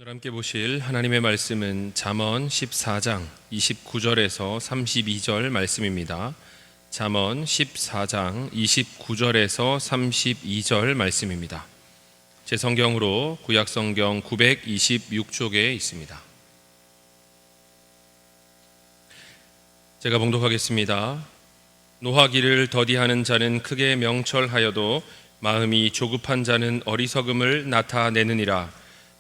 오늘 함께 보실 하나님의 말씀은 잠언 14장 29절에서 32절 말씀입니다. 잠언 14장 29절에서 32절 말씀입니다. 제 성경으로 구약성경 926쪽에 있습니다. 제가 봉독하겠습니다. 노하기를 더디하는 자는 크게 명철하여도 마음이 조급한 자는 어리석음을 나타내느니라.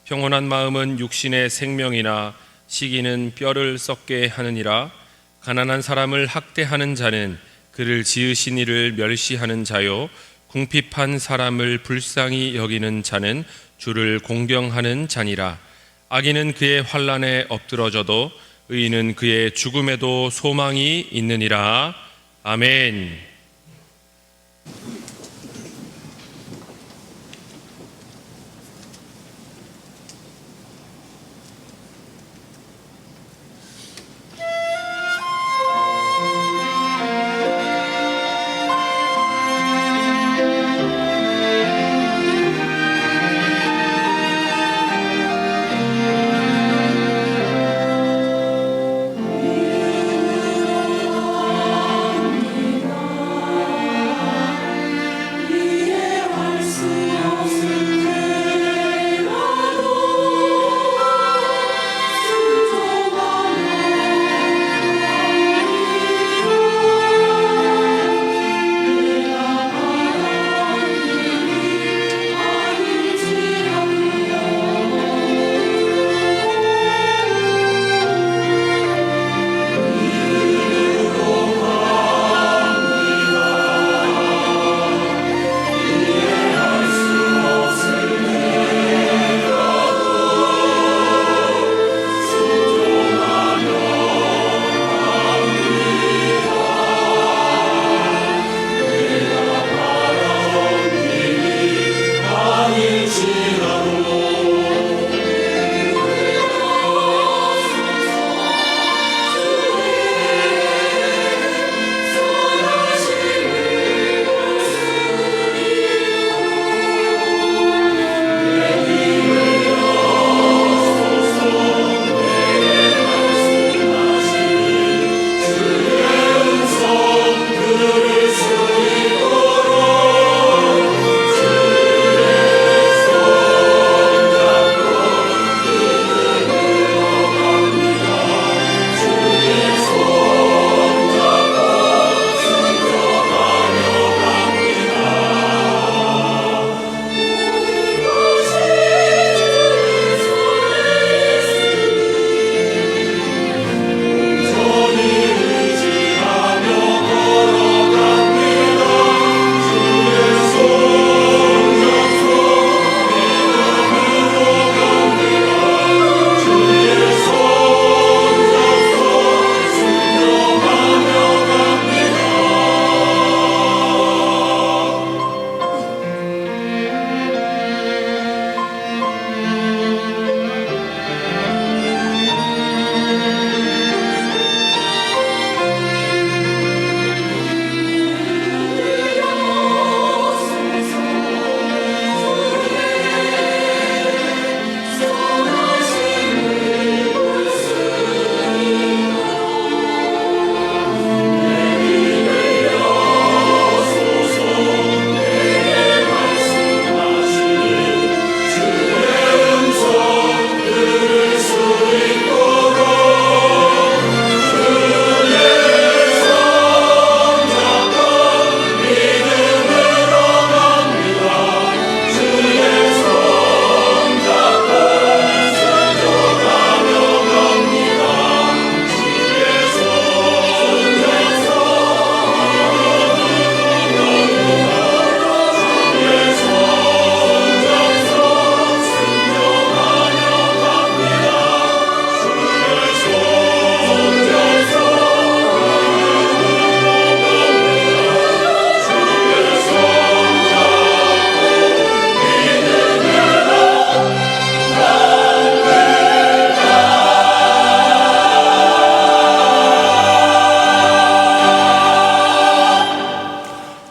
평온한 마음은 육신의 생명이나 시기는 뼈를 썩게 하느니라. 가난한 사람을 학대하는 자는 그를 지으신 이를 멸시하는 자요, 궁핍한 사람을 불쌍히 여기는 자는 주를 공경하는 자니라. 악인은 그의 환난에 엎드러져도 의인은 그의 죽음에도 소망이 있느니라. 아멘.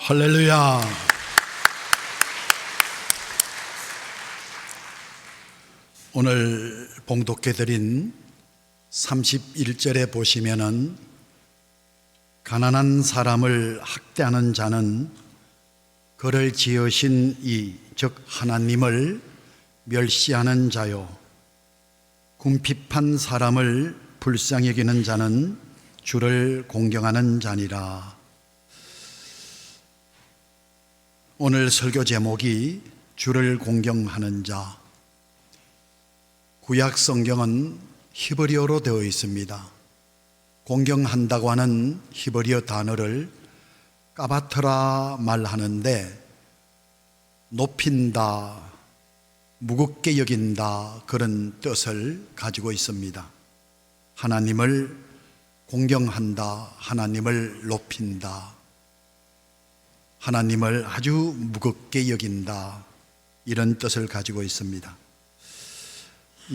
할렐루야. 오늘 봉독해드린 31절에 보시면은 가난한 사람을 학대하는 자는 그를 지으신 즉 하나님을 멸시하는 자요, 궁핍한 사람을 불쌍히 여기는 자는 주를 공경하는 자니라. 오늘 설교 제목이 주를 공경하는 자. 구약 성경은 히브리어로 되어 있습니다. 공경한다고 하는 히브리어 단어를 까바트라 말하는데 높인다, 무겁게 여긴다, 그런 뜻을 가지고 있습니다. 하나님을 공경한다, 하나님을 높인다, 하나님을 아주 무겁게 여긴다, 이런 뜻을 가지고 있습니다.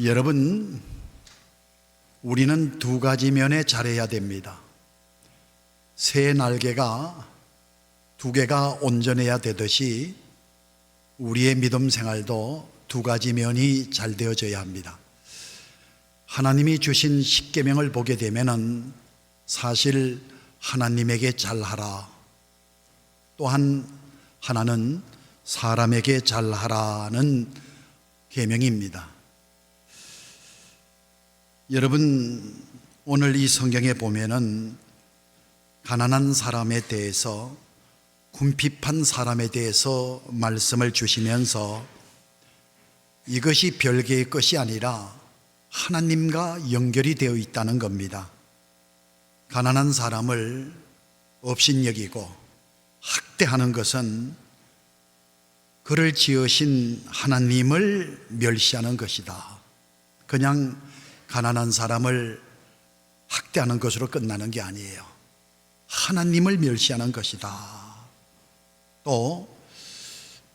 여러분, 우리는 두 가지 면에 잘해야 됩니다. 새 날개가 두 개가 온전해야 되듯이 우리의 믿음 생활도 두 가지 면이 잘 되어져야 합니다. 하나님이 주신 십계명을 보게 되면은 사실 하나님에게 잘하라, 또한 하나는 사람에게 잘하라는 계명입니다. 여러분, 오늘 이 성경에 보면은 가난한 사람에 대해서, 궁핍한 사람에 대해서 말씀을 주시면서 이것이 별개의 것이 아니라 하나님과 연결이 되어 있다는 겁니다. 가난한 사람을 업신여기고 학대하는 것은 그를 지으신 하나님을 멸시하는 것이다. 그냥 가난한 사람을 학대하는 것으로 끝나는 게 아니에요. 하나님을 멸시하는 것이다. 또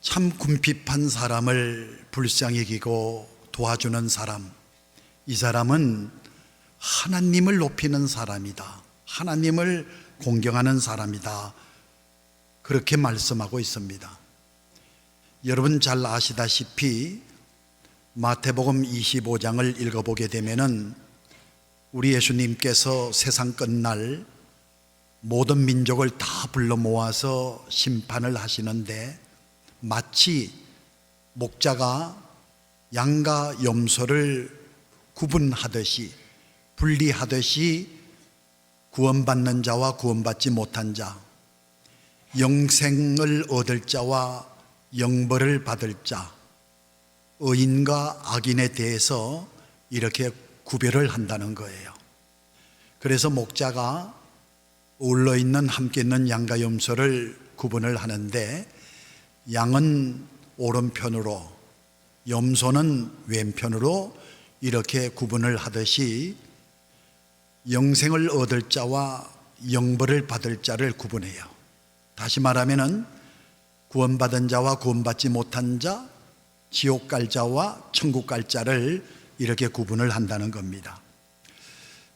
참 궁핍한 사람을 불쌍히 여기고 도와주는 사람, 이 사람은 하나님을 높이는 사람이다, 하나님을 공경하는 사람이다, 그렇게 말씀하고 있습니다. 여러분 잘 아시다시피 마태복음 25장을 읽어보게 되면은 우리 예수님께서 세상 끝날 모든 민족을 다 불러 모아서 심판을 하시는데, 마치 목자가 양과 염소를 구분하듯이, 분리하듯이 구원받는 자와 구원받지 못한 자, 영생을 얻을 자와 영벌을 받을 자, 의인과 악인에 대해서 이렇게 구별을 한다는 거예요. 그래서 목자가 어울러 있는, 함께 있는 양과 염소를 구분을 하는데, 양은 오른편으로, 염소는 왼편으로 이렇게 구분을 하듯이 영생을 얻을 자와 영벌을 받을 자를 구분해요. 다시 말하면은 구원받은 자와 구원받지 못한 자, 지옥 갈 자와 천국 갈 자를 이렇게 구분을 한다는 겁니다.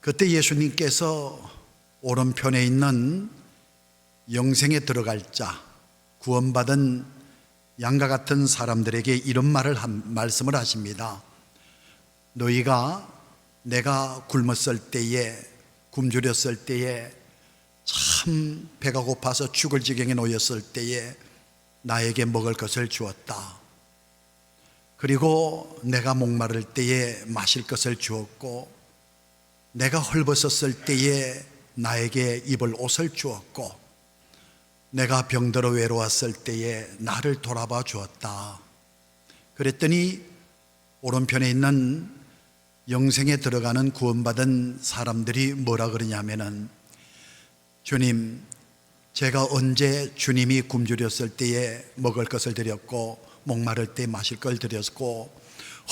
그때 예수님께서 오른편에 있는 영생에 들어갈 자, 구원받은 양과 같은 사람들에게 이런 말씀을 하십니다. 너희가 내가 굶었을 때에, 굶주렸을 때에, 참 배가 고파서 죽을 지경에 놓였을 때에 나에게 먹을 것을 주었다. 그리고 내가 목마를 때에 마실 것을 주었고, 내가 헐벗었을 때에 나에게 입을 옷을 주었고, 내가 병들어 외로웠을 때에 나를 돌아봐 주었다. 그랬더니 오른편에 있는 영생에 들어가는 구원받은 사람들이 뭐라 그러냐면은, 주님, 제가 언제 주님이 굶주렸을 때에 먹을 것을 드렸고, 목마를 때 마실 걸 드렸고,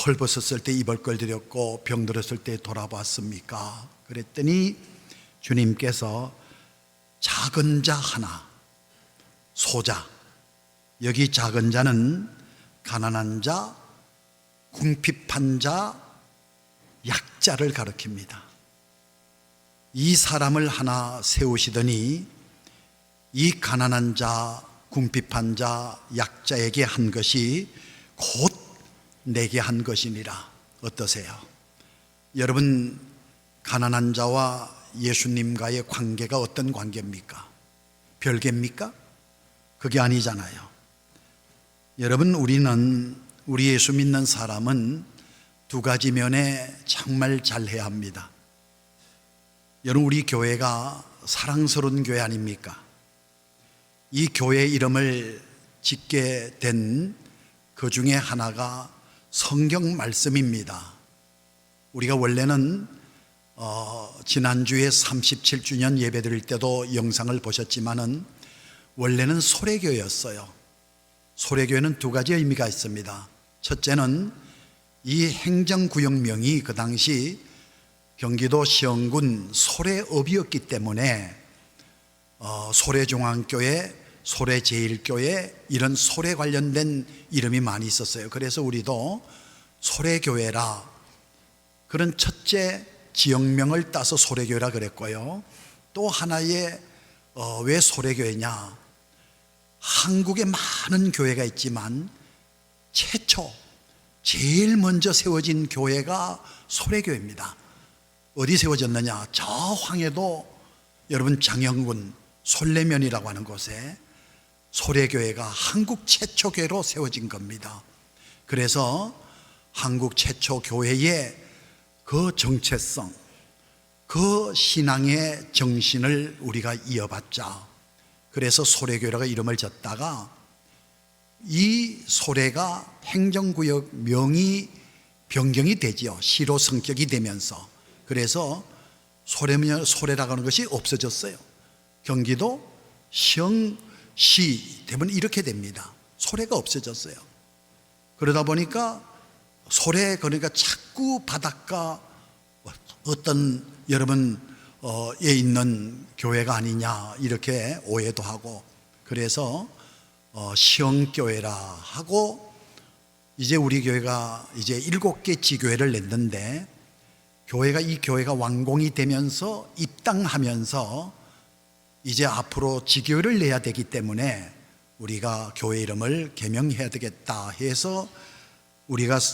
헐벗었을 때 입을 걸 드렸고, 병들었을 때 돌아봤습니까? 그랬더니 주님께서 작은 자 하나, 소자, 여기 작은 자는 가난한 자, 궁핍한 자, 약자를 가리킵니다. 이 사람을 하나 세우시더니 이 가난한 자, 궁핍한 자, 약자에게 한 것이 곧 내게 한 것이니라. 어떠세요? 여러분, 가난한 자와 예수님과의 관계가 어떤 관계입니까? 별개입니까? 그게 아니잖아요. 여러분, 우리 예수 믿는 사람은 두 가지 면에 정말 잘해야 합니다. 여러분, 우리 교회가 사랑스러운 교회 아닙니까? 이 교회 이름을 짓게 된 그 중에 하나가 성경 말씀입니다. 우리가 원래는 지난주에 37주년 예배 드릴 때도 영상을 보셨지만은 원래는 소래교회였어요. 소래교회는 두 가지 의미가 있습니다. 첫째는 이 행정구역명이 그 당시 경기도 시흥군 소래읍이었기 때문에 소래중앙교회, 소래제일교회 이런 소래 관련된 이름이 많이 있었어요. 그래서 우리도 소래교회라, 그런 첫째 지역명을 따서 소래교회라 그랬고요. 또 하나의 왜 소래교회냐, 한국에 많은 교회가 있지만 제일 먼저 세워진 교회가 소래교회입니다. 어디 세워졌느냐, 저 황해도 여러분 장영군 솔레면이라고 하는 곳에 소래교회가 한국 최초 교회로 세워진 겁니다. 그래서 한국 최초 교회의 그 정체성, 그 신앙의 정신을 우리가 이어받자, 그래서 소래교회라고 이름을 졌다가 이 소래가 행정구역 명이 변경이 되지요. 시로 성격이 되면서. 그래서 소래라고 하는 것이 없어졌어요. 경기도 시흥시 되면 이렇게 됩니다. 소래가 없어졌어요. 그러다 보니까 소래, 그러니까 자꾸 바닷가 어떤 여러분에 있는 교회가 아니냐 이렇게 오해도 하고, 그래서 시흥교회라 하고, 이제 우리 교회가 이제 7개 지교회를 냈는데 이 교회가 완공이 되면서 입당하면서 이제 앞으로 지교회를 내야 되기 때문에 우리가 교회 이름을 개명해야 되겠다 해서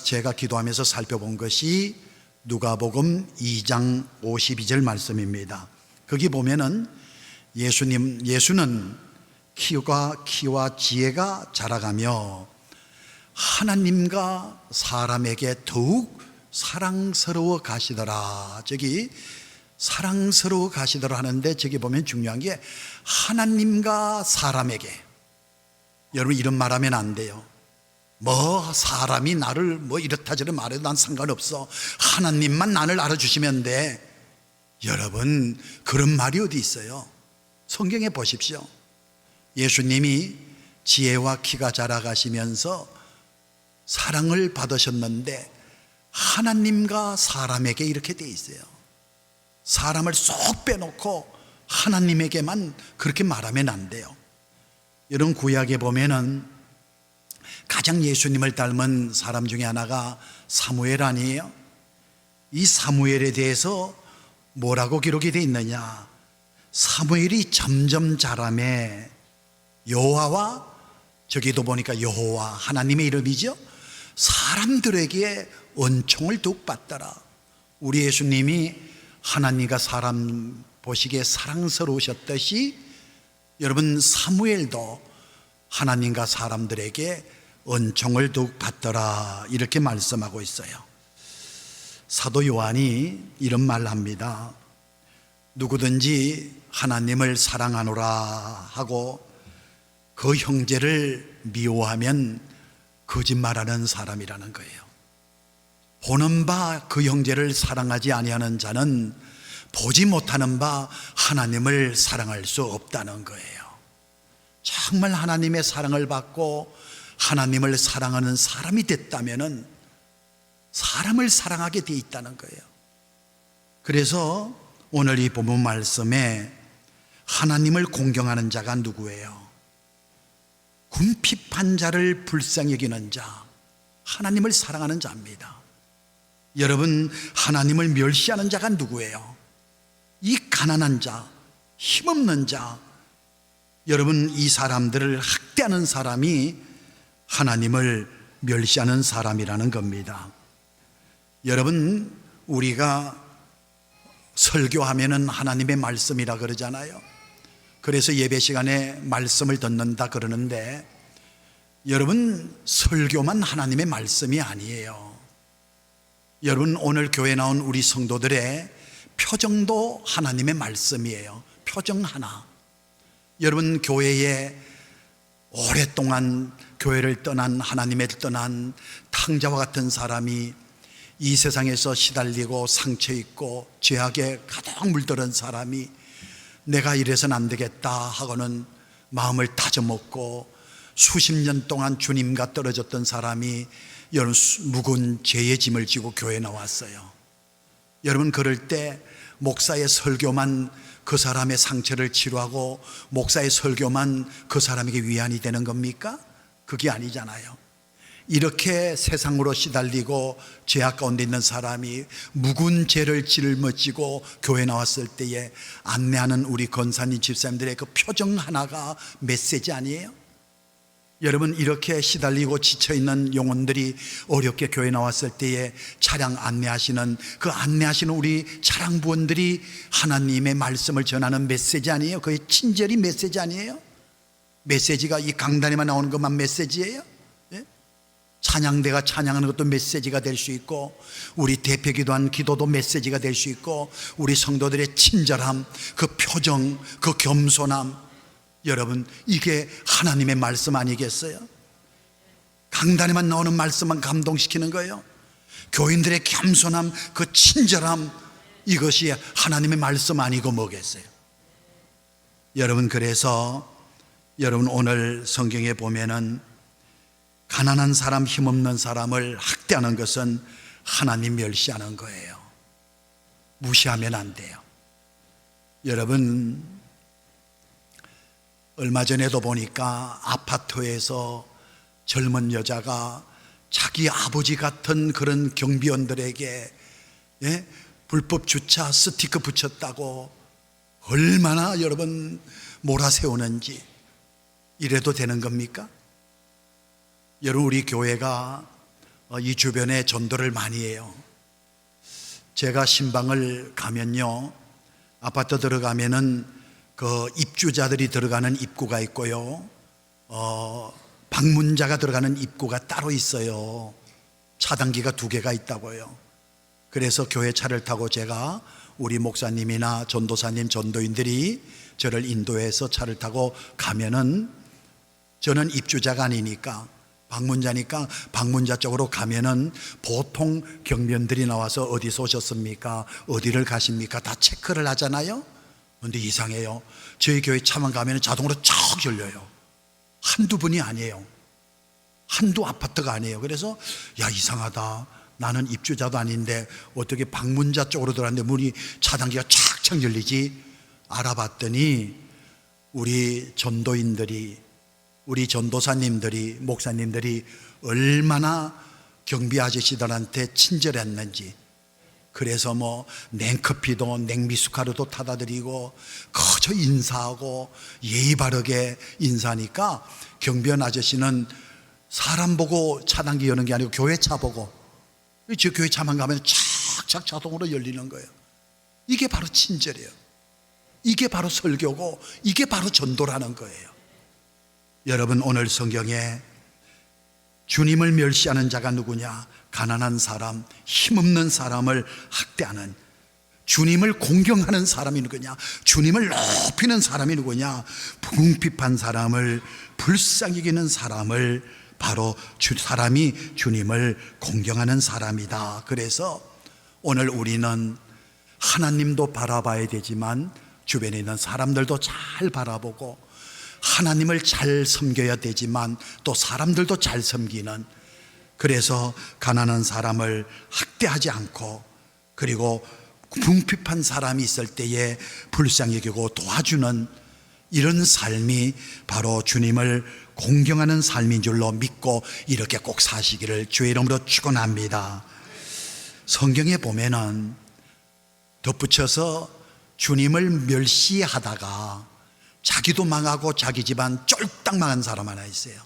제가 기도하면서 살펴본 것이 누가복음 2장 52절 말씀입니다. 거기 보면은 예수는 키와 지혜가 자라가며 하나님과 사람에게 더욱 사랑스러워 가시더라. 저기 사랑스러워 가시더라 하는데, 저기 보면 중요한 게 하나님과 사람에게. 여러분, 이런 말하면 안 돼요. 사람이 나를 이렇다 저렇다 말해도 난 상관없어, 하나님만 나를 알아주시면 돼. 여러분, 그런 말이 어디 있어요? 성경에 보십시오. 예수님이 지혜와 키가 자라가시면서 사랑을 받으셨는데 하나님과 사람에게 이렇게 돼 있어요. 사람을 쏙 빼놓고 하나님에게만 그렇게 말하면 안 돼요. 여러분, 구약에 보면은 가장 예수님을 닮은 사람 중에 하나가 사무엘 아니에요? 이 사무엘에 대해서 뭐라고 기록이 되어 있느냐, 사무엘이 점점 자라매 여호와와, 저기도 보니까 여호와 하나님의 이름이죠, 사람들에게 은총을 더욱 받더라. 우리 예수님이 하나님과 사람 보시기에 사랑스러우셨듯이 여러분, 사무엘도 하나님과 사람들에게 은총을 더욱 받더라 이렇게 말씀하고 있어요. 사도 요한이 이런 말을 합니다. 누구든지 하나님을 사랑하노라 하고 그 형제를 미워하면 거짓말하는 사람이라는 거예요. 보는 바 그 형제를 사랑하지 아니하는 자는 보지 못하는 바 하나님을 사랑할 수 없다는 거예요. 정말 하나님의 사랑을 받고 하나님을 사랑하는 사람이 됐다면은 사람을 사랑하게 돼 있다는 거예요. 그래서 오늘 이 본문 말씀에 하나님을 공경하는 자가 누구예요? 궁핍한 자를 불쌍히 여기는 자, 하나님을 사랑하는 자입니다. 여러분, 하나님을 멸시하는 자가 누구예요? 이 가난한 자, 힘없는 자, 여러분, 이 사람들을 학대하는 사람이 하나님을 멸시하는 사람이라는 겁니다. 여러분, 우리가 설교하면은 하나님의 말씀이라 그러잖아요. 그래서 예배 시간에 말씀을 듣는다 그러는데, 여러분, 설교만 하나님의 말씀이 아니에요. 여러분, 오늘 교회 나온 우리 성도들의 표정도 하나님의 말씀이에요. 표정 하나. 여러분, 교회에 오랫동안 교회를 떠난, 하나님을 떠난 탕자와 같은 사람이 이 세상에서 시달리고 상처 있고 죄악에 가득 물들은 사람이 내가 이래서는 안 되겠다 하고는 마음을 다져먹고 수십 년 동안 주님과 떨어졌던 사람이 여러분 무거운 죄의 짐을 지고 교회에 나왔어요. 여러분, 그럴 때 목사의 설교만 그 사람의 상처를 치료하고 목사의 설교만 그 사람에게 위안이 되는 겁니까? 그게 아니잖아요. 이렇게 세상으로 시달리고 죄악 가운데 있는 사람이 묵은 죄를 짊어지고 교회 나왔을 때에 안내하는 우리 권사님 집사님들의 그 표정 하나가 메시지 아니에요? 여러분, 이렇게 시달리고 지쳐있는 영혼들이 어렵게 교회 나왔을 때에 차량 안내하시는 그 안내하시는 우리 차량부원들이 하나님의 말씀을 전하는 메시지 아니에요? 그게 친절히 메시지 아니에요? 메시지가 이 강단에만 나오는 것만 메시지예요? 예? 찬양대가 찬양하는 것도 메시지가 될 수 있고, 우리 대표 기도한 기도도 메시지가 될 수 있고, 우리 성도들의 친절함, 그 표정, 그 겸손함, 여러분, 이게 하나님의 말씀 아니겠어요? 강단에만 나오는 말씀만 감동시키는 거예요. 교인들의 겸손함, 그 친절함, 이것이 하나님의 말씀 아니고 뭐겠어요? 여러분, 그래서 여러분, 오늘 성경에 보면은 가난한 사람, 힘없는 사람을 학대하는 것은 하나님 멸시하는 거예요. 무시하면 안 돼요. 여러분, 얼마 전에도 보니까 아파트에서 젊은 여자가 자기 아버지 같은 그런 경비원들에게 불법 주차 스티커 붙였다고 얼마나 여러분 몰아세우는지. 이래도 되는 겁니까? 여러분, 우리 교회가 이 주변에 전도를 많이 해요. 제가 신방을 가면요, 아파트 들어가면은 그 입주자들이 들어가는 입구가 있고요, 방문자가 들어가는 입구가 따로 있어요. 차단기가 2개가 있다고요. 그래서 교회 차를 타고 제가 우리 목사님이나 전도사님, 전도인들이 저를 인도해서 차를 타고 가면은, 저는 입주자가 아니니까 방문자니까 방문자 쪽으로 가면은 보통 경비원들이 나와서 어디서 오셨습니까? 어디를 가십니까? 다 체크를 하잖아요. 그런데 이상해요. 저희 교회 차만 가면 자동으로 쫙 열려요. 한두 분이 아니에요. 한두 아파트가 아니에요. 그래서 야, 이상하다. 나는 입주자도 아닌데 어떻게 방문자 쪽으로 들어갔는데 문이 차단기가 쫙쫙 열리지? 알아봤더니 우리 전도인들이, 우리 전도사님들이, 목사님들이 얼마나 경비 아저씨들한테 친절했는지. 그래서 뭐 냉커피도 냉미숫가루도 타다 드리고 거저 인사하고 예의 바르게 인사하니까 경비원 아저씨는 사람 보고 차단기 여는 게 아니고 교회 차 보고, 저 교회 차만 가면 착착 자동으로 열리는 거예요. 이게 바로 친절이에요. 이게 바로 설교고, 이게 바로 전도라는 거예요. 여러분, 오늘 성경에 주님을 멸시하는 자가 누구냐? 가난한 사람, 힘없는 사람을 학대하는, 주님을 공경하는 사람이 누구냐? 주님을 높이는 사람이 누구냐? 궁핍한 사람을, 불쌍히 여기는 사람을, 바로 사람이 주님을 공경하는 사람이다. 그래서 오늘 우리는 하나님도 바라봐야 되지만 주변에 있는 사람들도 잘 바라보고, 하나님을 잘 섬겨야 되지만 또 사람들도 잘 섬기는, 그래서 가난한 사람을 학대하지 않고, 그리고 궁핍한 사람이 있을 때에 불쌍히 여기고 도와주는 이런 삶이 바로 주님을 공경하는 삶인 줄로 믿고 이렇게 꼭 사시기를 주의 이름으로 축원합니다. 성경에 보면은 덧붙여서 주님을 멸시하다가 자기도 망하고 자기 집안 쫄딱 망한 사람 하나 있어요.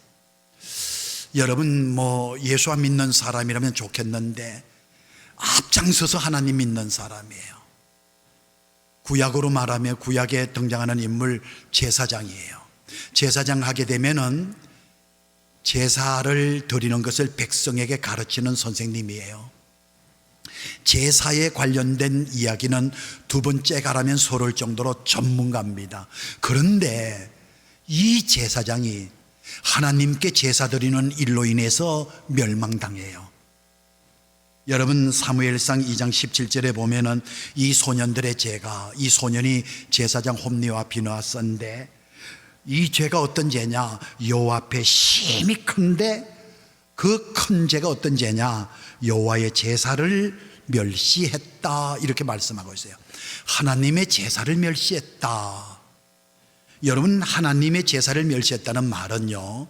여러분, 뭐 예수와 믿는 사람이라면 좋겠는데 앞장서서 하나님 믿는 사람이에요. 구약으로 말하면 구약에 등장하는 인물 제사장이에요. 제사장 하게 되면은 제사를 드리는 것을 백성에게 가르치는 선생님이에요. 제사에 관련된 이야기는 두 번째 가라면 서러울 정도로 전문가입니다. 그런데 이 제사장이 하나님께 제사 드리는 일로 인해서 멸망당해요. 여러분 사무엘상 2장 17절에 보면은 이 소년들의 죄가, 이 소년이 제사장 홈리와 비느하 썼는데 이 죄가 어떤 죄냐? 여호와 앞에 심히 큰데 그 큰 죄가 어떤 죄냐? 여호와의 제사를 멸시했다, 이렇게 말씀하고 있어요. 하나님의 제사를 멸시했다. 여러분, 하나님의 제사를 멸시했다는 말은요,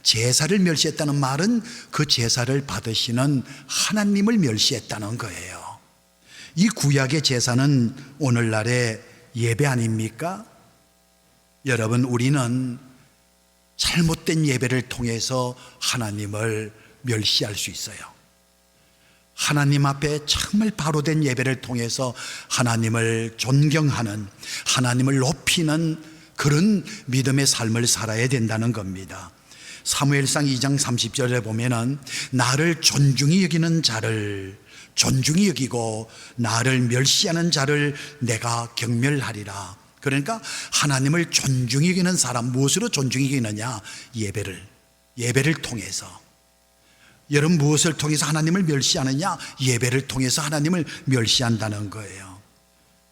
제사를 멸시했다는 말은 그 제사를 받으시는 하나님을 멸시했다는 거예요. 이 구약의 제사는 오늘날의 예배 아닙니까? 여러분, 우리는 잘못된 예배를 통해서 하나님을 멸시할 수 있어요. 하나님 앞에 정말 바로된 예배를 통해서 하나님을 존경하는, 하나님을 높이는 그런 믿음의 삶을 살아야 된다는 겁니다. 사무엘상 2장 30절에 보면은 나를 존중히 여기는 자를 존중히 여기고 나를 멸시하는 자를 내가 경멸하리라. 그러니까 하나님을 존중히 여기는 사람, 무엇으로 존중히 여기느냐? 예배를 통해서. 여러분, 무엇을 통해서 하나님을 멸시하느냐? 예배를 통해서 하나님을 멸시한다는 거예요.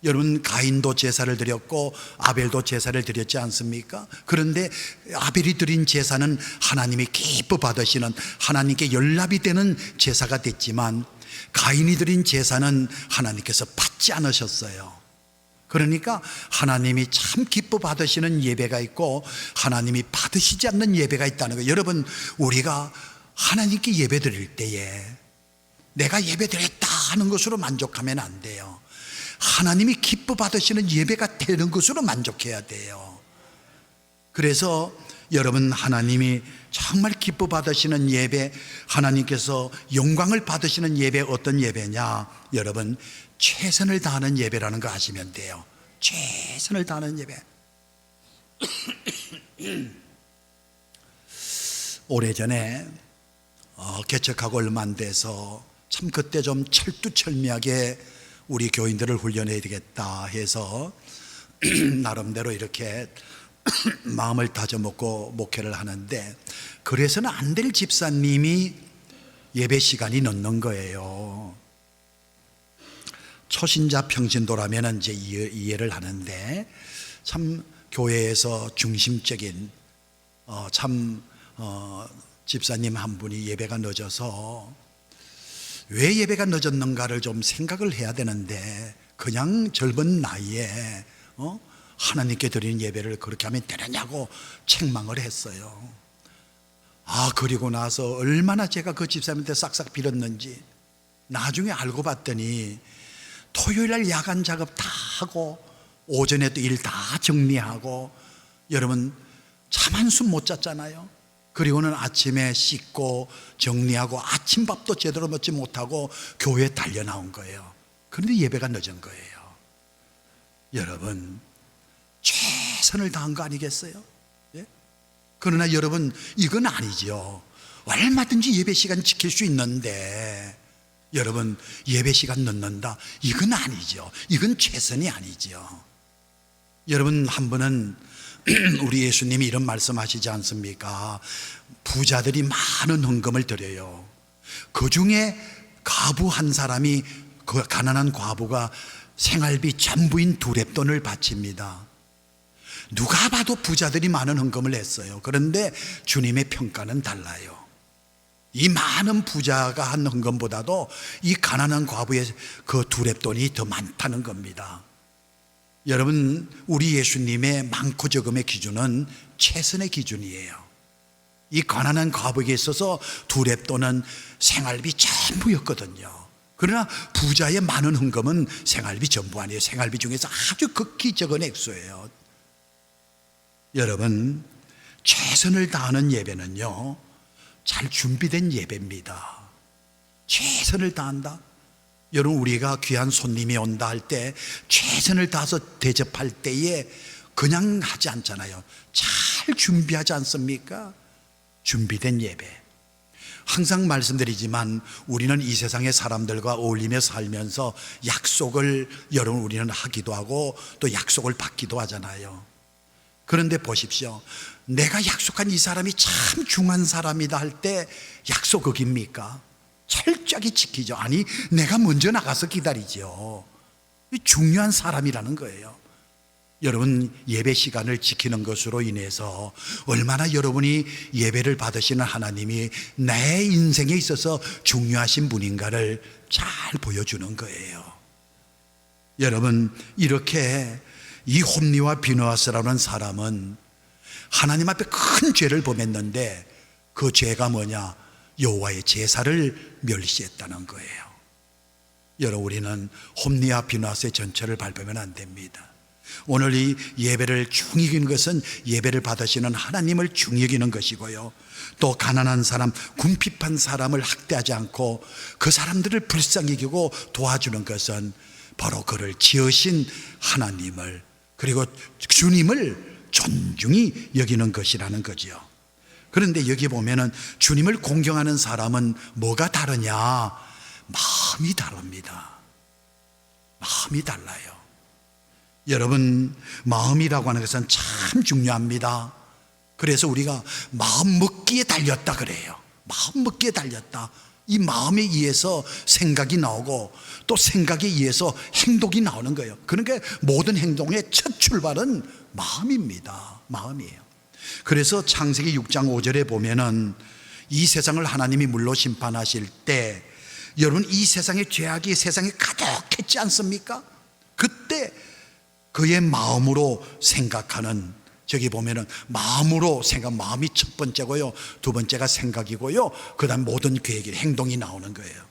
여러분, 가인도 제사를 드렸고 아벨도 제사를 드렸지 않습니까? 그런데 아벨이 드린 제사는 하나님이 기뻐 받으시는, 하나님께 연락이 되는 제사가 됐지만 가인이 드린 제사는 하나님께서 받지 않으셨어요. 그러니까 하나님이 참 기뻐 받으시는 예배가 있고 하나님이 받으시지 않는 예배가 있다는 거예요. 여러분, 우리가 하나님께 예배 드릴 때에 내가 예배 드렸다 하는 것으로 만족하면 안 돼요. 하나님이 기뻐 받으시는 예배가 되는 것으로 만족해야 돼요. 그래서 여러분, 하나님이 정말 기뻐 받으시는 예배, 하나님께서 영광을 받으시는 예배, 어떤 예배냐? 여러분, 최선을 다하는 예배라는 거 아시면 돼요. 최선을 다하는 예배. 오래전에 개척하고 얼마 안 돼서 참 그때 좀 철두철미하게 우리 교인들을 훈련해야 되겠다 해서 나름대로 이렇게 마음을 다져먹고 목회를 하는데, 그래서는 안 될 집사님이 예배 시간이 늦는 거예요. 초신자 평신도라면 이제 이해를 하는데, 참 교회에서 중심적인 집사님 한 분이 예배가 늦어서 왜 예배가 늦었는가를 좀 생각을 해야 되는데, 그냥 젊은 나이에 하나님께 드리는 예배를 그렇게 하면 되느냐고 책망을 했어요. 그리고 나서 얼마나 제가 그 집사님한테 싹싹 빌었는지 나중에 알고 봤더니 토요일날 야간 작업 다 하고 오전에도 일 다 정리하고, 여러분 잠 한숨 못 잤잖아요. 그리고는 아침에 씻고 정리하고 아침밥도 제대로 먹지 못하고 교회에 달려 나온 거예요. 그런데 예배가 늦은 거예요. 여러분, 최선을 다한 거 아니겠어요? 예? 그러나 여러분, 이건 아니죠. 얼마든지 예배 시간 지킬 수 있는데, 여러분, 예배 시간 늦는다, 이건 아니죠. 이건 최선이 아니죠. 여러분, 한 번은 우리 예수님이 이런 말씀하시지 않습니까? 부자들이 많은 헌금을 드려요. 그 중에 과부 한 사람이, 그 가난한 과부가 생활비 전부인 2렙돈을 바칩니다. 누가 봐도 부자들이 많은 헌금을 했어요. 그런데 주님의 평가는 달라요. 이 많은 부자가 한 헌금보다도 이 가난한 과부의 그 2렙돈이 더 많다는 겁니다. 여러분, 우리 예수님의 많고 적음의 기준은 최선의 기준이에요. 이 가난한 과부에게 있어서 2렙돈은 생활비 전부였거든요. 그러나 부자의 많은 헌금은 생활비 전부 아니에요. 생활비 중에서 아주 극히 적은 액수예요. 여러분, 최선을 다하는 예배는요, 잘 준비된 예배입니다. 최선을 다한다. 여러분, 우리가 귀한 손님이 온다 할 때 최선을 다해서 대접할 때에 그냥 하지 않잖아요. 잘 준비하지 않습니까? 준비된 예배. 항상 말씀드리지만 우리는 이 세상의 사람들과 어울리며 살면서 약속을 여러분 우리는 하기도 하고 또 약속을 받기도 하잖아요. 그런데 보십시오. 내가 약속한 이 사람이 참 중요한 사람이다 할 때 약속 어깁니까? 철저하게 지키죠. 아니, 내가 먼저 나가서 기다리죠. 중요한 사람이라는 거예요. 여러분, 예배 시간을 지키는 것으로 인해서 얼마나 여러분이 예배를 받으시는 하나님이 내 인생에 있어서 중요하신 분인가를 잘 보여주는 거예요. 여러분, 이렇게 이 홈리와 비느하스라는 사람은 하나님 앞에 큰 죄를 범했는데 그 죄가 뭐냐? 여호와의 제사를 멸시했다는 거예요. 여러분, 우리는 홈리와 비느하스의 전체를 밟으면 안 됩니다. 오늘 이 예배를 중히 여기는 것은 예배를 받으시는 하나님을 중히 여기는 것이고요, 또 가난한 사람, 궁핍한 사람을 학대하지 않고 그 사람들을 불쌍히 여기고 도와주는 것은 바로 그를 지으신 하나님을, 그리고 주님을 존중히 여기는 것이라는 거죠. 그런데 여기 보면은 주님을 공경하는 사람은 뭐가 다르냐? 마음이 다릅니다. 마음이 달라요. 여러분, 마음이라고 하는 것은 참 중요합니다. 그래서 우리가 마음 먹기에 달렸다 그래요. 마음 먹기에 달렸다. 이 마음에 의해서 생각이 나오고 또 생각에 의해서 행동이 나오는 거예요. 그러니까 모든 행동의 첫 출발은 마음입니다. 마음이에요. 그래서 창세기 6장 5절에 보면은 이 세상을 하나님이 물로 심판하실 때 여러분, 이 세상의 죄악이 세상에 가득했지 않습니까? 그때 그의 마음으로 생각하는, 저기 보면은 마음으로 생각, 마음이 첫 번째고요, 두 번째가 생각이고요, 그 다음 모든 계획이, 행동이 나오는 거예요.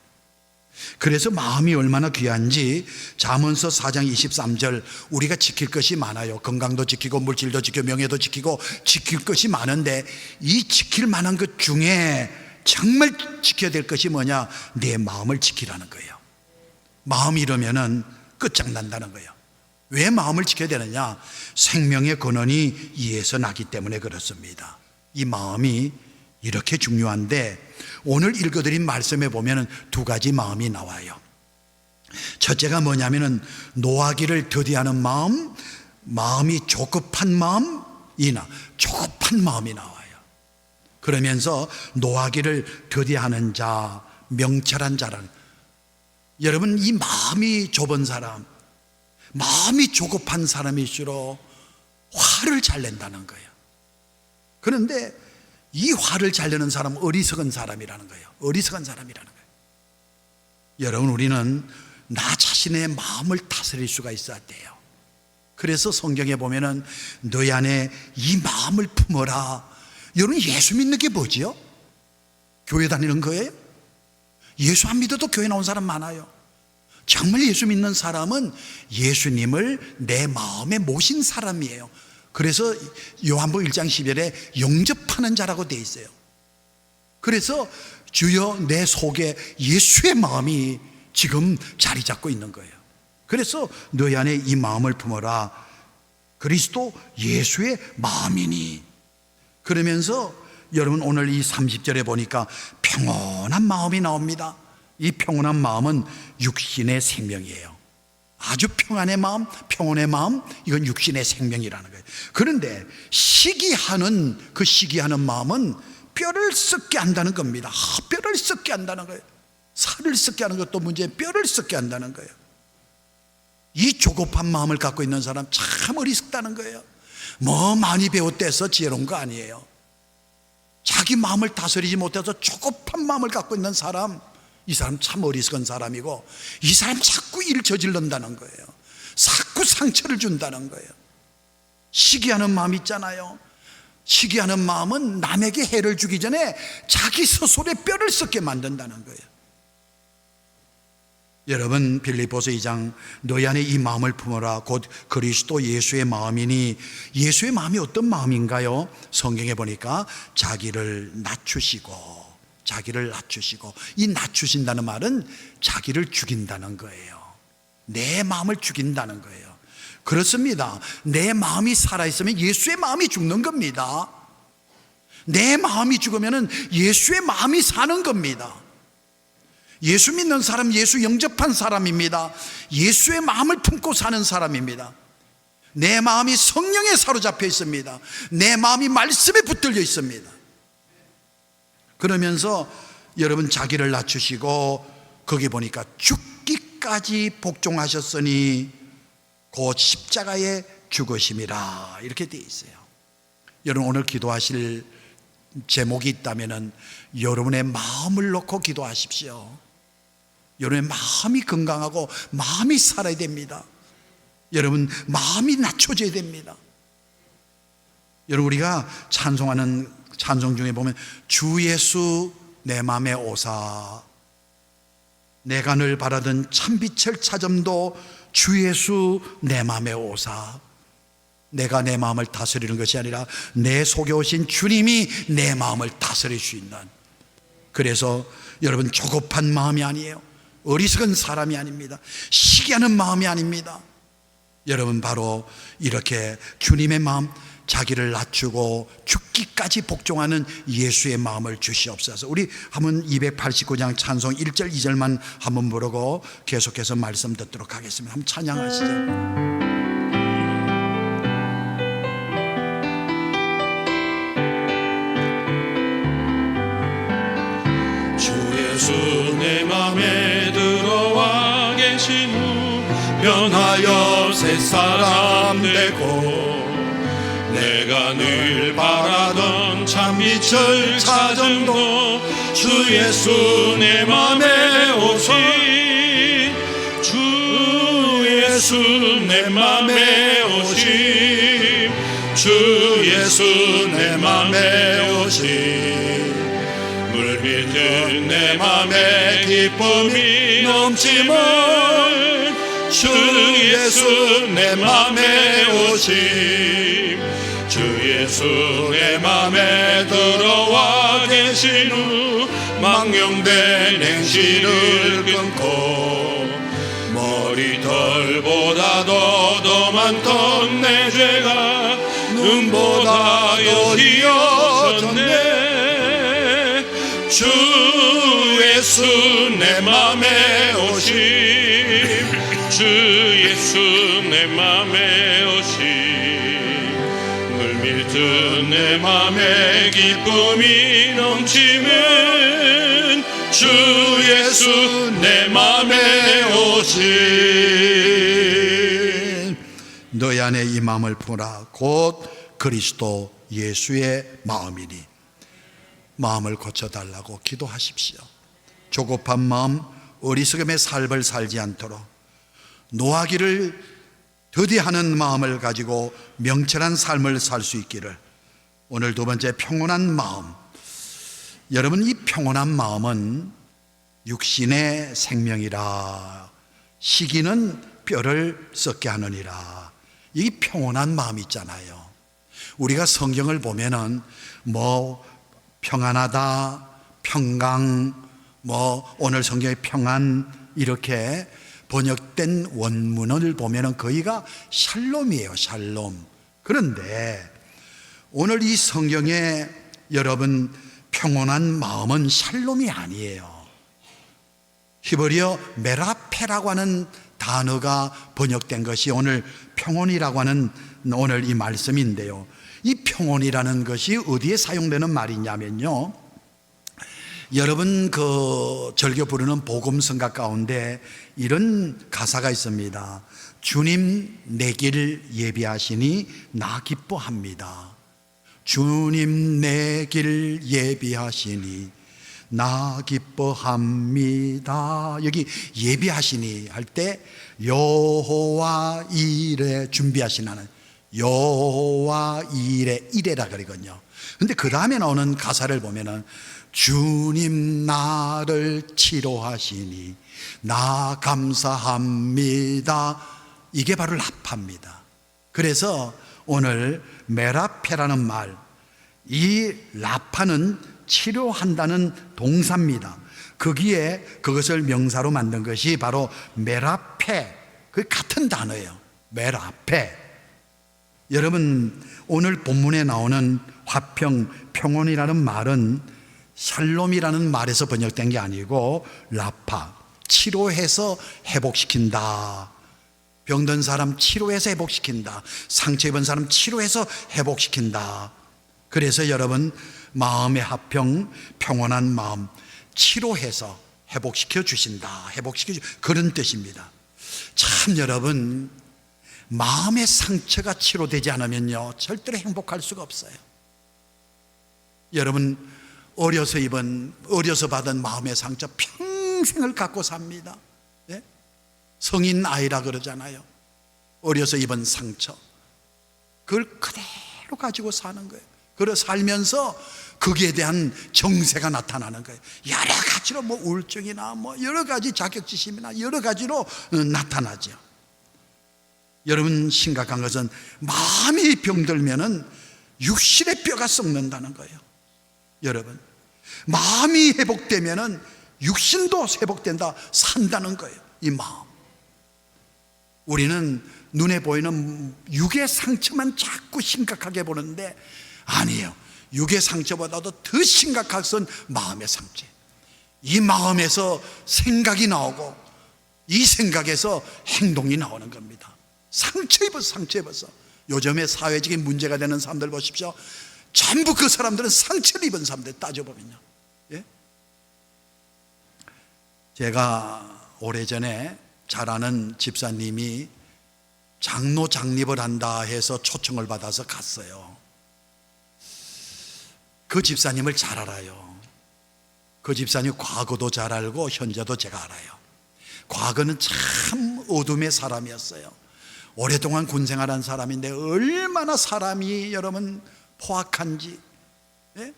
그래서 마음이 얼마나 귀한지 잠언서 4장 23절, 우리가 지킬 것이 많아요. 건강도 지키고 물질도 지키고 명예도 지키고 지킬 것이 많은데 이 지킬 만한 것 중에 정말 지켜야 될 것이 뭐냐? 내 마음을 지키라는 거예요. 마음이 이러면은 끝장난다는 거예요. 왜 마음을 지켜야 되느냐? 생명의 근원이 이에서 나기 때문에 그렇습니다. 이 마음이 이렇게 중요한데 오늘 읽어드린 말씀에 보면 두 가지 마음이 나와요. 첫째가 뭐냐면은 노하기를 더디하는 마음, 마음이 조급한 마음이나 조급한 마음이 나와요. 그러면서 노하기를 더디하는 자, 명철한 자라는, 여러분, 이 마음이 좁은 사람, 마음이 조급한 사람일수록 화를 잘 낸다는 거예요. 그런데 이 화를 잘 내는 사람은 어리석은 사람이라는 거예요. 어리석은 사람이라는 거예요. 여러분, 우리는 나 자신의 마음을 다스릴 수가 있어야 돼요. 그래서 성경에 보면은 너희 안에 이 마음을 품어라. 여러분, 예수 믿는 게 뭐지요? 교회 다니는 거예요? 예수 안 믿어도 교회 나온 사람 많아요. 정말 예수 믿는 사람은 예수님을 내 마음에 모신 사람이에요. 그래서 요한복음 1장 10절에 영접하는 자라고 되어 있어요. 그래서 주여 내 속에 예수의 마음이 지금 자리 잡고 있는 거예요. 그래서 너희 안에 이 마음을 품어라. 그리스도 예수의 마음이니. 그러면서 여러분, 오늘 이 30절에 보니까 평온한 마음이 나옵니다. 이 평온한 마음은 육신의 생명이에요. 아주 평안의 마음, 평온의 마음, 이건 육신의 생명이라는 거예요. 그런데 시기하는, 그 시기하는 마음은 뼈를 썩게 한다는 겁니다. 뼈를 썩게 한다는 거예요. 살을 썩게 하는 것도 문제, 뼈를 썩게 한다는 거예요. 이 조급한 마음을 갖고 있는 사람 참 어리석다는 거예요. 뭐 많이 배웠대서 지혜로운 거 아니에요. 자기 마음을 다스리지 못해서 조급한 마음을 갖고 있는 사람, 이 사람 참 어리석은 사람이고, 이 사람 자꾸 일을 저질른다는 거예요. 자꾸 상처를 준다는 거예요. 시기하는 마음 있잖아요. 시기하는 마음은 남에게 해를 주기 전에 자기 스스로의 뼈를 썩게 만든다는 거예요. 여러분, 빌립보서 2장 너희 안에 이 마음을 품어라. 곧 그리스도 예수의 마음이니. 예수의 마음이 어떤 마음인가요? 성경에 보니까 자기를 낮추시고 자기를 낮추시고, 이 낮추신다는 말은 자기를 죽인다는 거예요. 내 마음을 죽인다는 거예요. 그렇습니다. 내 마음이 살아있으면 예수의 마음이 죽는 겁니다. 내 마음이 죽으면 예수의 마음이 사는 겁니다. 예수 믿는 사람, 예수 영접한 사람입니다. 예수의 마음을 품고 사는 사람입니다. 내 마음이 성령에 사로잡혀 있습니다. 내 마음이 말씀에 붙들려 있습니다. 그러면서 여러분 자기를 낮추시고, 거기 보니까 죽기까지 복종하셨으니 곧 십자가에 죽으심이라, 이렇게 되어 있어요. 여러분 오늘 기도하실 제목이 있다면 여러분의 마음을 놓고 기도하십시오. 여러분의 마음이 건강하고 마음이 살아야 됩니다. 여러분 마음이 낮춰져야 됩니다. 여러분 우리가 찬송하는 찬송 중에 보면 주 예수 내 맘에 오사, 내가 늘 바라던 참빛을 찾음도 주 예수 내 맘에 오사. 내가 내 마음을 다스리는 것이 아니라 내 속에 오신 주님이 내 마음을 다스릴 수 있는, 그래서 여러분 조급한 마음이 아니에요. 어리석은 사람이 아닙니다. 시기하는 마음이 아닙니다. 여러분 바로 이렇게 주님의 마음, 자기를 낮추고 죽기까지 복종하는 예수의 마음을 주시옵소서. 우리 한번 289장 찬송 1절 2절만 한번 부르고 계속해서 말씀 듣도록 하겠습니다. 한번 찬양하시죠. 예수 내 맘에 들어와 계신 후 변하여 새 사람 되고, 내가 늘 바라던 참빛을 찾음도 주 예수 내 맘에 오신, 주 예수 내 맘에 오신, 주 예수 내 맘에 오신, 물밀듯 내 맘에 기쁨이 넘치면 주 예수 내 맘에 오심, 주 예수 내 맘에 들어와 계신 후 망령된 행실을 끊고, 머리털보다도 더 많던 내 죄가 눈보다 더 희어졌네. 주 예수 내 맘에 오심, 주 예수 내 맘에 오심, 물밀듯 내 맘에 기쁨이 넘치면 주 예수 내 맘에 오심. 너희 안에 이 마음을 품으라. 곧 그리스도 예수의 마음이니. 마음을 고쳐달라고 기도하십시오. 조급한 마음, 어리석음의 삶을 살지 않도록 노하기를 더디하는 마음을 가지고 명철한 삶을 살 수 있기를. 오늘 두 번째, 평온한 마음. 여러분 이 평온한 마음은 육신의 생명이라 시기는 뼈를 썩게 하느니라. 이 평온한 마음 있잖아요. 우리가 성경을 보면은 평안하다, 평강, 오늘 성경의 평안, 이렇게 번역된 원문을 보면은 거의가 샬롬이에요, 샬롬. 그런데 오늘 이 성경에 여러분 평온한 마음은 샬롬이 아니에요. 히브리어 메라페라고 하는 단어가 번역된 것이 오늘 평온이라고 하는 오늘 이 말씀인데요. 이 평온이라는 것이 어디에 사용되는 말이냐면요, 여러분 그 절교 부르는 복음성가 가운데 이런 가사가 있습니다. 주님 내 길 예비하시니 나 기뻐합니다. 주님 내 길 예비하시니 나 기뻐합니다. 여기 예비하시니 할 때 여호와 이레 준비하시나는 여호와 이레라 그러거든요. 근데 그 다음에 나오는 가사를 보면은 주님 나를 치료하시니 나 감사합니다. 이게 바로 라파입니다. 그래서 오늘 메라페라는 말, 이 라파는 치료한다는 동사입니다. 거기에 그것을 명사로 만든 것이 바로 메라페, 그 같은 단어예요. 메라페. 여러분, 오늘 본문에 나오는 화평, 평온이라는 말은 샬롬이라는 말에서 번역된 게 아니고 라파, 치료해서 회복시킨다. 병든 사람 치료해서 회복시킨다. 상처 입은 사람 치료해서 회복시킨다. 그래서 여러분, 마음의 화평, 평온한 마음 치료해서 회복시켜 주신다. 그런 뜻입니다. 참 여러분, 마음의 상처가 치료되지 않으면요 절대로 행복할 수가 없어요. 여러분, 어려서 받은 마음의 상처 평생을 갖고 삽니다. 네? 성인 아이라 그러잖아요. 어려서 입은 상처, 그걸 그대로 가지고 사는 거예요. 그래 살면서 거기에 대한 정세가 나타나는 거예요. 여러 가지로 뭐 우울증이나 뭐 여러 가지 자격지심이나 여러 가지로 나타나죠. 여러분, 심각한 것은 마음이 병들면은 육신의 뼈가 썩는다는 거예요. 여러분, 마음이 회복되면은 육신도 회복된다, 산다는 거예요. 이 마음. 우리는 눈에 보이는 육의 상처만 자꾸 심각하게 보는데 아니에요. 육의 상처보다도 더 심각한 것은 마음의 상처. 이 마음에서 생각이 나오고 이 생각에서 행동이 나오는 겁니다. 상처 입어서 요즘에 사회적인 문제가 되는 사람들 보십시오. 전부 그 사람들은 상처를 입은 사람들 따져보면요. 예? 제가 오래전에 잘 아는 집사님이 장로 장립을 한다 해서 초청을 받아서 갔어요. 그 집사님을 잘 알아요. 그 집사님 과거도 잘 알고 현재도 제가 알아요. 과거는 참 어둠의 사람이었어요. 오랫동안 군생활한 사람인데 얼마나 사람이 여러분 포악한지. 예?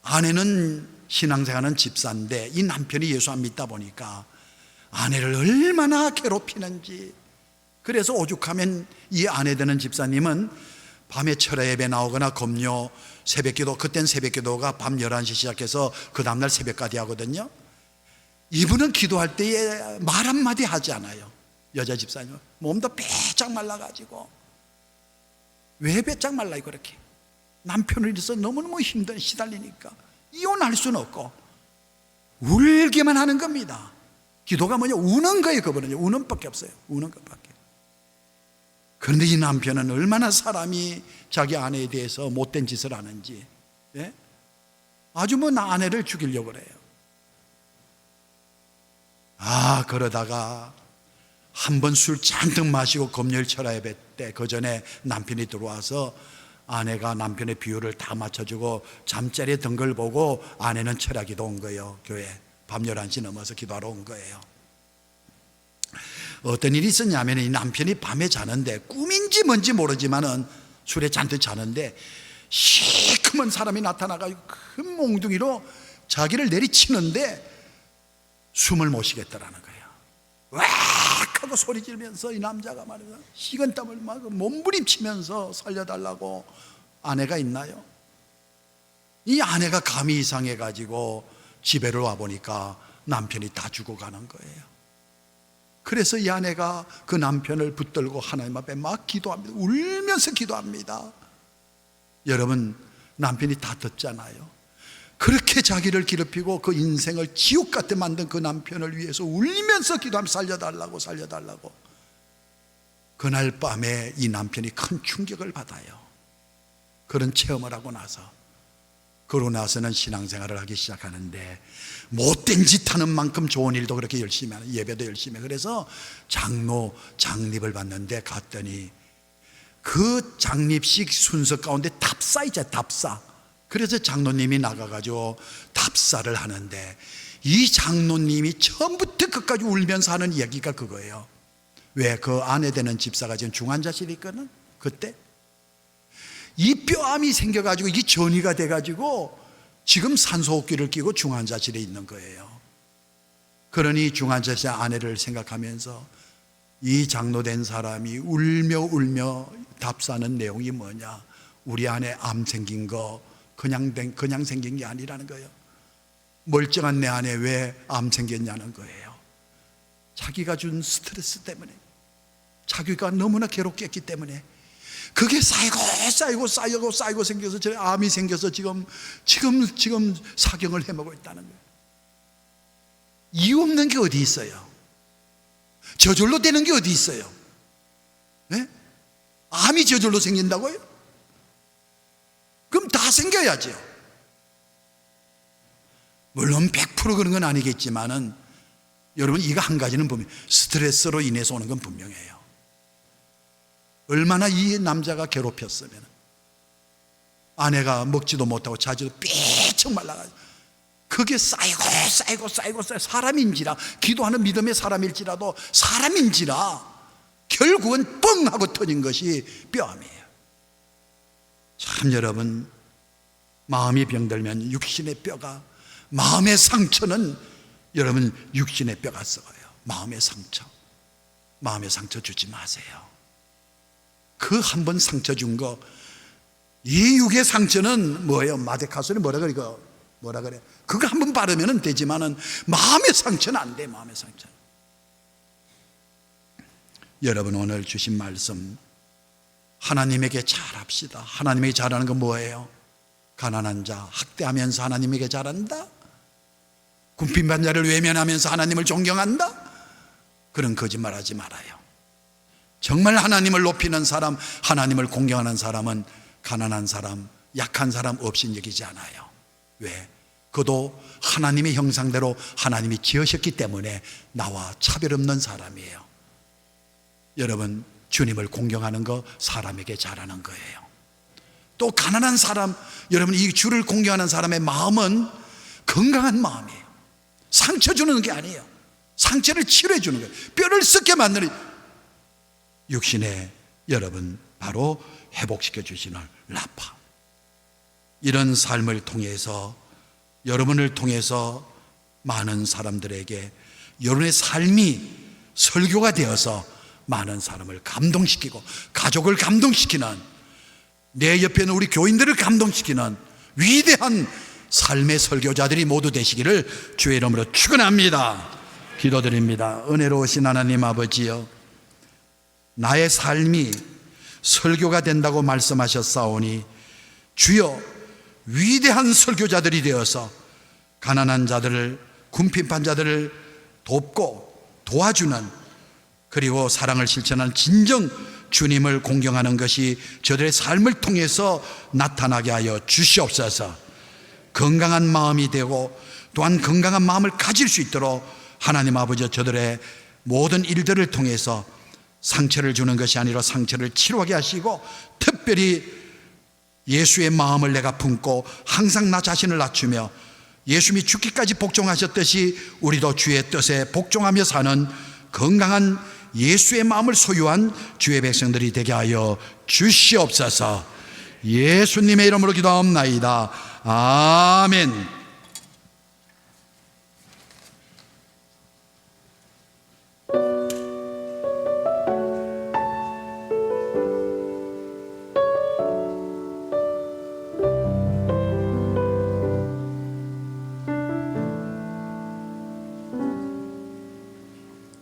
아내는 신앙생활하는 집사인데 이 남편이 예수 안 믿다 보니까 아내를 얼마나 괴롭히는지. 그래서 오죽하면 이 아내 되는 집사님은 밤에 철야 예배 나오거나 금요 새벽기도, 그땐 새벽기도가 밤 11시 시작해서 그 다음날 새벽까지 하거든요. 이분은 기도할 때에 말 한마디 하지 않아요. 여자 집사님은 몸도 빼짝 말라가지고. 왜 빼짝 말라요 그렇게? 남편을 잃어서 너무너무 힘든 시달리니까 이혼할 수는 없고 울기만 하는 겁니다. 기도가 뭐냐? 우는 거예요. 그분은요, 우는 밖에 없어요. 우는 것밖에. 그런데 이 남편은 얼마나 사람이 자기 아내에 대해서 못된 짓을 하는지. 예? 아주 뭐 나 아내를 죽이려고 그래요. 그러다가 한 번 술 잔뜩 마시고 금요일 철야 예배 때 그 전에 남편이 들어와서 아내가 남편의 비율을 다 맞춰주고 잠자리에 든 걸 보고 아내는 철야 기도 온 거예요. 교회 밤 11시 넘어서 기도하러 온 거예요. 어떤 일이 있었냐면 이 남편이 밤에 자는데 꿈인지 뭔지 모르지만은 술에 잔뜩 자는데 시커먼 사람이 나타나가지고 큰 몽둥이로 자기를 내리치는데 숨을 못 쉬겠다라는 거예요. 왁 하고 소리 지르면서 이 남자가 말이야 식은땀을 막 몸부림치면서 살려달라고. 아내가 있나요? 이 아내가 감이 이상해가지고 집에를 와보니까 남편이 다 죽어가는 거예요. 그래서 이 아내가 그 남편을 붙들고 하나님 앞에 막 기도합니다. 울면서 기도합니다. 여러분, 남편이 다 듣잖아요. 그렇게 자기를 괴롭히고 그 인생을 지옥 같게 만든 그 남편을 위해서 울면서 기도하며 살려달라고. 그날 밤에 이 남편이 큰 충격을 받아요. 그런 체험을 하고 나서 그러고 나서는 신앙생활을 하기 시작하는데 못된 짓 하는 만큼 좋은 일도 그렇게 열심히 하는, 예배도 열심히 해. 그래서 장로 장립을 받는데 갔더니 그 장립식 순서 가운데 답사 있잖아요. 답사. 그래서 장로님이 나가가지고 답사를 하는데 이 장로님이 처음부터 끝까지 울면서 하는 얘기가 그거예요. 왜? 그 아내 되는 집사가 지금 중환자실에 있거든. 그때 이 뼈암이 생겨가지고 이게 전이가 돼가지고 지금 산소호흡기를 끼고 중환자실에 있는 거예요. 그러니 중환자실 아내를 생각하면서 이 장로된 사람이 울며 답사하는 내용이 뭐냐? 우리 아내 암 생긴 거 그냥 생긴 게 아니라는 거예요. 멀쩡한 내 안에 왜 암 생겼냐는 거예요. 자기가 준 스트레스 때문에, 자기가 너무나 괴롭게 했기 때문에 그게 쌓이고 생겨서 저 암이 생겨서 지금 사경을 해먹고 있다는 거예요. 이유 없는 게 어디 있어요? 저절로 되는 게 어디 있어요? 네? 암이 저절로 생긴다고요? 그럼 다 생겨야죠. 물론 100% 그런 건 아니겠지만은 여러분, 이거 한 가지는 보면 스트레스로 인해서 오는 건 분명해요. 얼마나 이 남자가 괴롭혔으면 아내가 먹지도 못하고 자지도 삐쩍 말라가지고 그게 쌓이고 사람인지라, 기도하는 믿음의 사람일지라도 사람인지라 결국은 뻥 하고 터진 것이 뼈암이에요. 참, 여러분, 마음이 병들면 육신의 뼈가, 마음의 상처는 여러분 육신의 뼈가 썩어요. 마음의 상처 주지 마세요. 그 한 번 상처 준 거, 이 육의 상처는 뭐예요? 마데카소는 뭐라 그래? 그거 한 번 바르면 되지만은 마음의 상처는 안 돼. 마음의 상처는. 여러분, 오늘 주신 말씀 하나님에게 잘합시다. 하나님에게 잘하는 건 뭐예요? 가난한 자 학대하면서 하나님에게 잘한다? 궁핍한 자를 외면하면서 하나님을 존경한다? 그런 거짓말 하지 말아요. 정말 하나님을 높이는 사람, 하나님을 공경하는 사람은 가난한 사람, 약한 사람 없인 여기지 않아요. 왜? 그도 하나님의 형상대로 하나님이 지으셨기 때문에 나와 차별 없는 사람이에요. 여러분, 주님을 공경하는 거 사람에게 잘하는 거예요. 또 가난한 사람, 여러분, 이 주를 공경하는 사람의 마음은 건강한 마음이에요. 상처 주는 게 아니에요. 상처를 치료해 주는 거예요. 뼈를 썩게 만드는, 육신에 여러분 바로 회복시켜 주시는 라파. 이런 삶을 통해서, 여러분을 통해서 많은 사람들에게 여러분의 삶이 설교가 되어서 많은 사람을 감동시키고 가족을 감동시키는, 내 옆에 있는 우리 교인들을 감동시키는 위대한 삶의 설교자들이 모두 되시기를 주의 이름으로 축원합니다. 기도드립니다. 은혜로우신 하나님 아버지여, 나의 삶이 설교가 된다고 말씀하셨사오니 주여, 위대한 설교자들이 되어서 가난한 자들을, 궁핍한 자들을 돕고 도와주는, 그리고 사랑을 실천하는 진정 주님을 공경하는 것이 저들의 삶을 통해서 나타나게 하여 주시옵소서. 건강한 마음이 되고 또한 건강한 마음을 가질 수 있도록 하나님 아버지, 저들의 모든 일들을 통해서 상처를 주는 것이 아니라 상처를 치료하게 하시고, 특별히 예수의 마음을 내가 품고 항상 나 자신을 낮추며 예수님이 죽기까지 복종하셨듯이 우리도 주의 뜻에 복종하며 사는 건강한 예수의 마음을 소유한 주의 백성들이 되게 하여 주시옵소서. 예수님의 이름으로 기도하옵나이다. 아멘.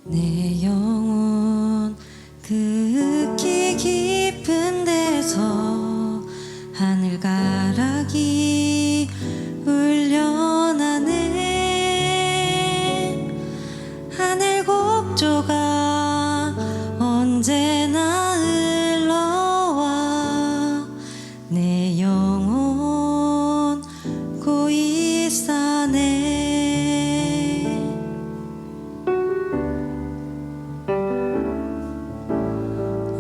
내 영혼 극히 깊은 데서 하늘가락이 울려나네. 하늘 곡조가 언제나 흘러와 내 영혼 고이 싸네.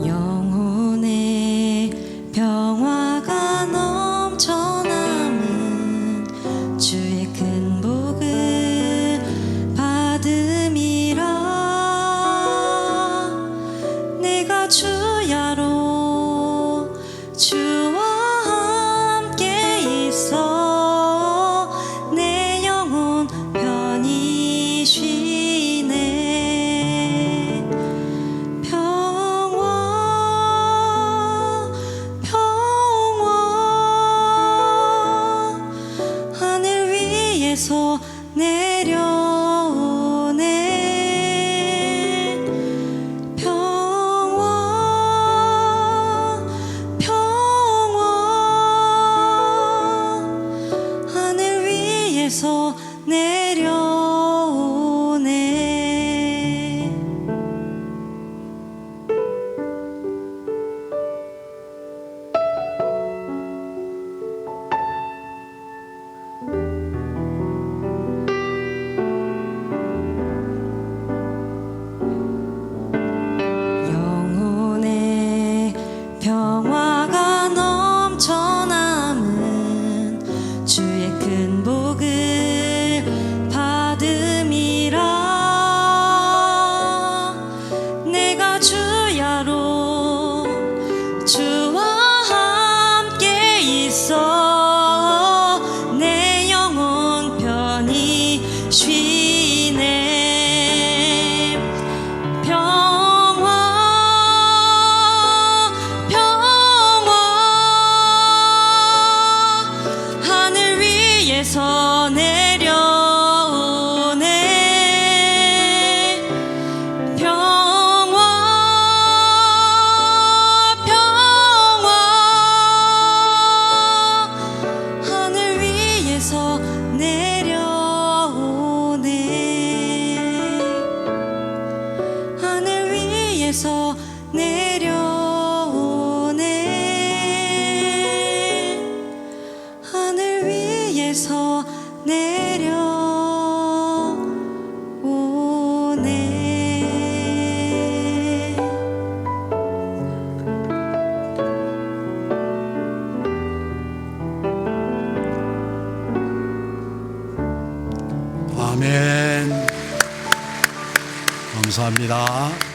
영혼의 평화가 아멘. 감사합니다.